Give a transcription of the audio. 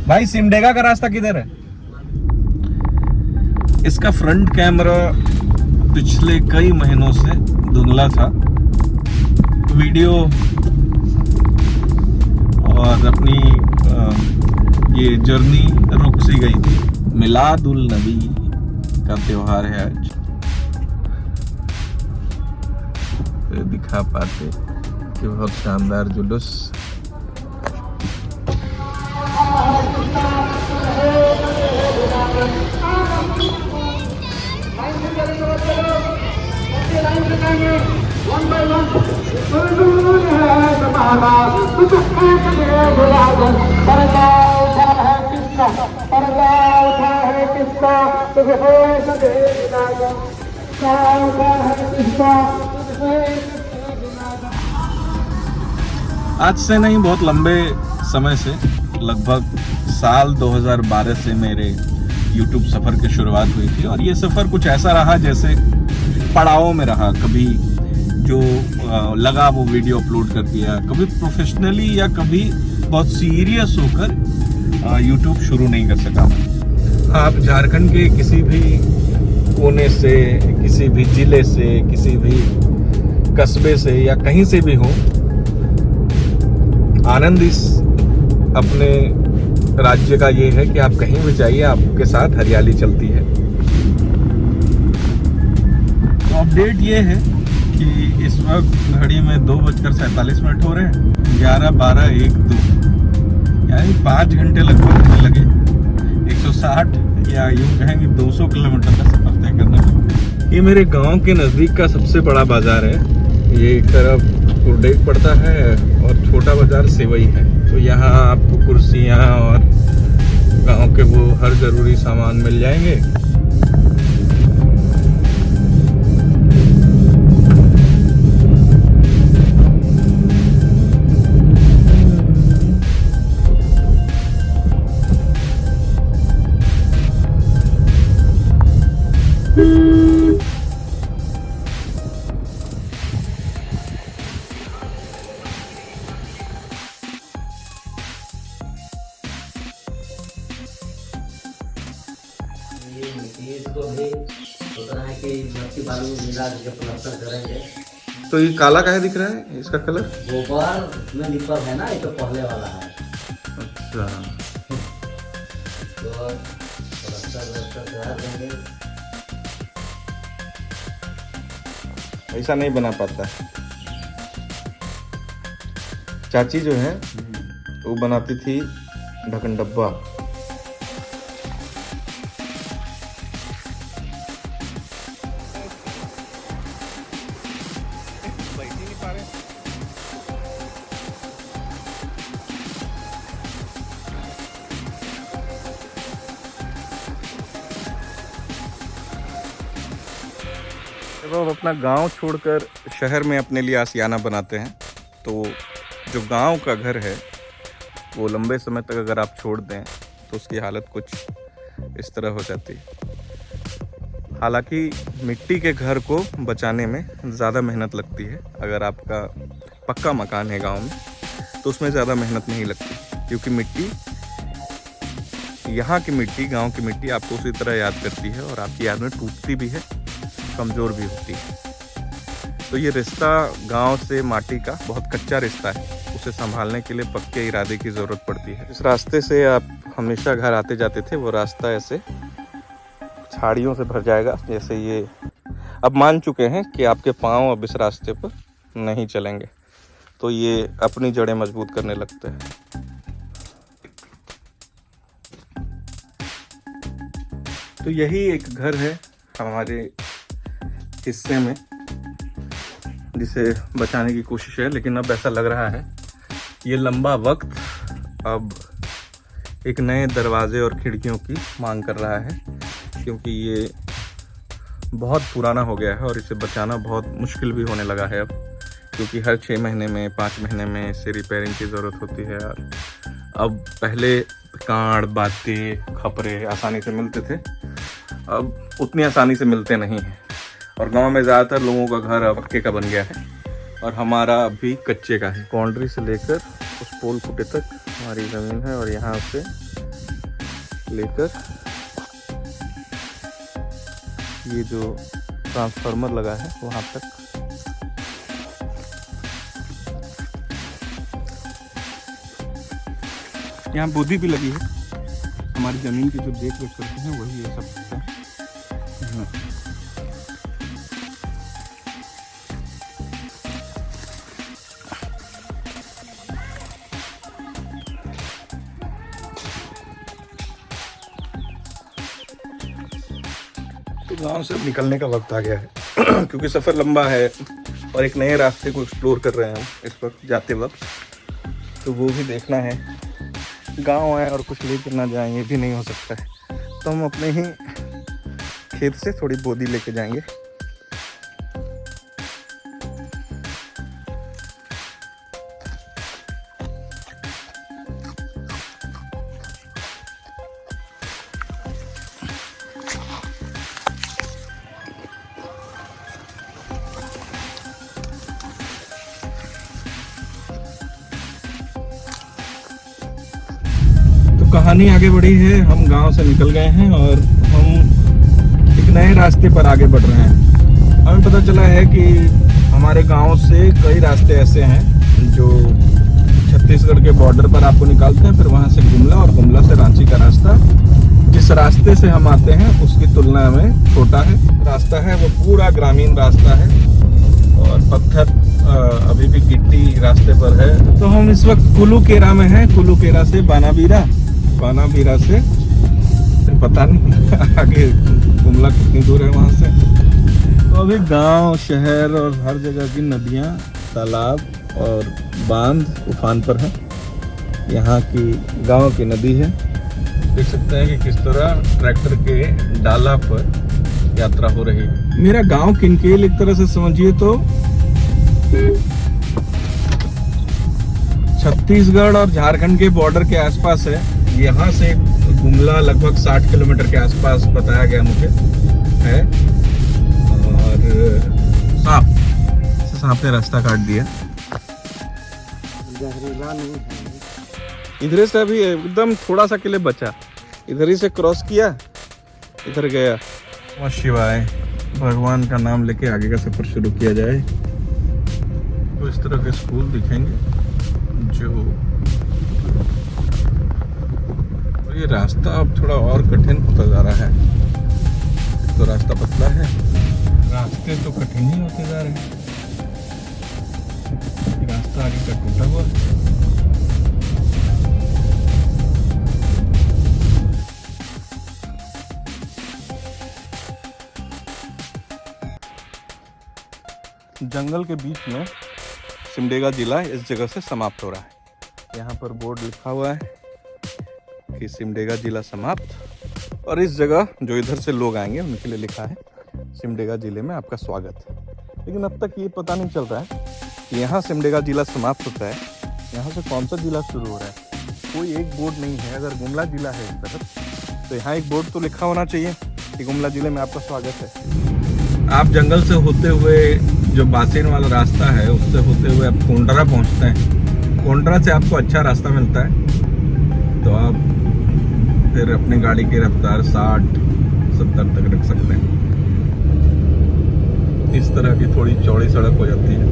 भाई सिमडेगा का रास्ता किधर है? इसका फ्रंट कैमरा पिछले कई महीनों से धुंधला था, वीडियो और अपनी ये जर्नी रुक सी गई थी। मिलादुल नबी का त्योहार है आज, तो दिखा पाते कि बहुत शानदार जुलूस। आज से नहीं, बहुत लंबे समय से, लगभग साल 2012 से मेरे YouTube सफ़र की शुरुआत हुई थी। और ये सफ़र कुछ ऐसा रहा जैसे पड़ावों में रहा। कभी जो लगा वो वीडियो अपलोड कर दिया, कभी प्रोफेशनली या कभी बहुत सीरियस होकर YouTube शुरू नहीं कर सका। आप झारखंड के किसी भी कोने से, किसी भी जिले से, किसी भी कस्बे से या कहीं से भी हो, आनंद इस अपने राज्य का ये है कि आप कहीं भी जाइए, आपके साथ हरियाली चलती है। तो अपडेट ये है कि इस वक्त घड़ी में 2:47 हो रहे हैं, 11, 12, 1, 2, यानी 5 घंटे लगभग हमें लगे 160 या यूँ कहेंगे 200 किलोमीटर का सफर तय करने में। ये मेरे गांव के नज़दीक का सबसे बड़ा बाजार है। ये एक तरफ कुरडेग पड़ता है और छोटा बाजार सेवई है। तो यहाँ आपको कुर्सियाँ और गांव के वो हर ज़रूरी सामान मिल जाएंगे। इसको भी सोच रहा है कि मट्टी बालू मिला के प्लास्टर करेंगे। तो ये काला काहे दिख रहा है इसका कलर? गोबर में लिपल है ना, ये तो पहले वाला है। अच्छा, तो प्लास्टर करा देंगे। ऐसा नहीं बना पाता। चाची जो है वो बनाती थी ढक्कन डब्बा। जब हम अपना गांव छोड़कर शहर में अपने लिए आशियाना बनाते हैं, तो जो गांव का घर है वो लंबे समय तक अगर आप छोड़ दें तो उसकी हालत कुछ इस तरह हो जाती है। हालांकि मिट्टी के घर को बचाने में ज़्यादा मेहनत लगती है। अगर आपका पक्का मकान है गांव में तो उसमें ज़्यादा मेहनत नहीं लगती, क्योंकि मिट्टी, यहाँ की मिट्टी, गांव की मिट्टी आपको उसी तरह याद करती है और आपकी याद में टूटती भी है, कमज़ोर भी होती है। तो ये रिश्ता गांव से माटी का बहुत कच्चा रिश्ता है। उसे संभालने के लिए पक्के इरादे की ज़रूरत पड़ती है। इस रास्ते से आप हमेशा घर आते जाते थे, वो रास्ता ऐसे झाड़ियों से भर जाएगा। जैसे ये अब मान चुके हैं कि आपके पाँव अब इस रास्ते पर नहीं चलेंगे, तो ये अपनी जड़ें मजबूत करने लगते हैं। तो यही एक घर है हमारे हिस्से में जिसे बचाने की कोशिश है, लेकिन अब ऐसा लग रहा है ये लंबा वक्त अब एक नए दरवाजे और खिड़कियों की मांग कर रहा है, क्योंकि ये बहुत पुराना हो गया है और इसे बचाना बहुत मुश्किल भी होने लगा है अब, क्योंकि हर 6 महीने में, 5 महीने में इसे रिपेयरिंग की ज़रूरत होती है। और अब पहले कांड, बाते, खपरे आसानी से मिलते थे, अब उतनी आसानी से मिलते नहीं हैं। और गांव में ज़्यादातर लोगों का घर अब पक्के का बन गया है और हमारा अभी कच्चे का है। बाउंड्री से लेकर उस पोल फुटे तक हमारी ज़मीन है और यहाँ से लेकर ये जो ट्रांसफार्मर लगा है वहां तक। यहाँ बोदी भी लगी है, हमारी जमीन की जो देख रेख करते हैं वही ये सब करते हैं। तो गांव से अब निकलने का वक्त आ गया है क्योंकि सफ़र लंबा है और एक नए रास्ते को एक्सप्लोर कर रहे हैं हम इस वक्त जाते वक्त। तो वो भी देखना है, गांव आए और कुछ लेकर ना जाएं ये भी नहीं हो सकता है। तो हम अपने ही खेत से थोड़ी बोदी लेके जाएंगे। कहानी आगे बढ़ी है, हम गांव से निकल गए हैं और हम एक नए रास्ते पर आगे बढ़ रहे हैं। हमें पता चला है कि हमारे गांव से कई रास्ते ऐसे हैं जो छत्तीसगढ़ के बॉर्डर पर आपको निकालते हैं, फिर वहां से गुमला और गुमला से रांची का रास्ता जिस रास्ते से हम आते हैं उसकी तुलना में छोटा है। रास्ता है वो पूरा ग्रामीण रास्ता है और पत्थर अभी भी गिट्टी रास्ते पर है। तो हम इस वक्त कुलूकेरा में हैं, कुलूकेरा से बानाबीरा से फिर पता नहीं आगे गुमला कितनी दूर है वहाँ से। तो अभी गांव शहर और हर जगह की नदियाँ, तालाब और बांध उफान पर हैं। यहाँ की गांव की नदी है, देख सकते हैं कि किस तरह ट्रैक्टर के डाला पर यात्रा हो रही है। मेरा गांव किनकेल एक तरह से समझिए तो छत्तीसगढ़ और झारखंड के बॉर्डर के आसपास है। यहाँ से गुमला लगभग 60 किलोमीटर के आसपास बताया गया मुझे है। और सांप ने रास्ता काट दिया। इधर से अभी एकदम थोड़ा सा किले बचा, इधर ही से क्रॉस किया, इधर गया। नमः शिवाय, भगवान का नाम लेके आगे का सफर शुरू किया जाए। तो इस तरह के स्कूल दिखेंगे जो ये रास्ता अब थोड़ा और कठिन होता जा रहा है। तो रास्ता पतला है, रास्ते तो कठिन ही होते जा रहे हैं। रास्ता आगे का टूटा हुआ है। जंगल के बीच में सिमडेगा जिला इस जगह से समाप्त हो रहा है। यहाँ पर बोर्ड लिखा हुआ है कि सिमडेगा जिला समाप्त, और इस जगह जो इधर से लोग आएंगे उनके लिए लिखा है सिमडेगा जिले में आपका स्वागत। लेकिन अब तक ये पता नहीं चल रहा है कि यहाँ सिमडेगा जिला समाप्त होता है, यहाँ से कौन सा जिला शुरू हो रहा है। कोई एक बोर्ड नहीं है। अगर गुमला जिला है इस तरफ तो यहाँ एक बोर्ड तो लिखा होना चाहिए कि गुमला जिले में आपका स्वागत है। आप जंगल से होते हुए जो बासेन वाला रास्ता है उससे होते हुए आप कोंडरा पहुँचते हैं। कोंडरा से आपको अच्छा रास्ता मिलता है तो आप फिर अपनी गाड़ी की रफ्तार 60-70 तक रख सकते हैं। इस तरह की थोड़ी चौड़ी सड़क हो जाती है।